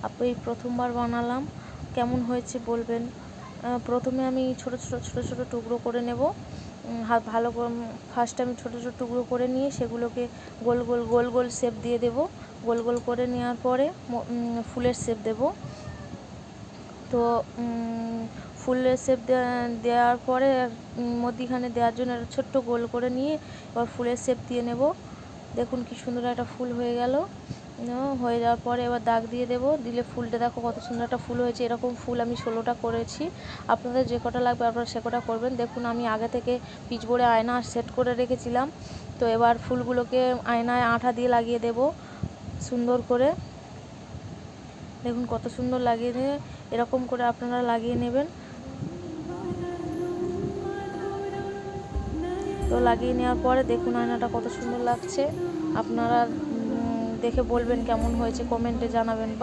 আপনি প্রথমবার বানালাম, কেমন হয়েছে বলবেন। প্রথমে আমি ছোট ছোট টুকরো করে নেব। ভালো করে ফার্স্ট আমি ছোট ছোট টুকরো করে নিয়ে সেগুলোকে গোল গোল শেপ দিয়ে দেব। গোল গোল করে নেওয়ার পরে ফুলের শেপ দেব। তো ফুলের শেপ দেওয়ার পরে মধ্যিখানে দেওয়ার জন্য একটা ছোট্ট গোল করে নিয়ে এবার ফুলের শেপ দিয়ে নেব। দেখুন কি সুন্দর একটা ফুল হয়ে গেল। হয়ে যাওয়ার পরে এবার দাগ দিয়ে দেব। দিলে ফুলটা দেখো কত সুন্দর একটা ফুল হয়েছে। এরকম ফুল আমি 16টা করেছি। আপনাদের যে কটা লাগবে আপনারা সে কটা করবেন। দেখুন আমি আগে থেকে পিচবোর্ডে আয়না সেট করে রেখেছিলাম। তো এবার ফুলগুলোকে আয়নায় আঠা দিয়ে লাগিয়ে দেব সুন্দর করে। দেখুন কত সুন্দর লাগিয়ে দিয়ে এরকম করে আপনারা লাগিয়ে নেবেন। তো লাগিয়ে নেওয়ার পরে দেখুন আয়নাটা কত সুন্দর লাগছে। আপনারা দেখে বলবেন কেমন হয়েছে, কমেন্টে জানাবেন। বা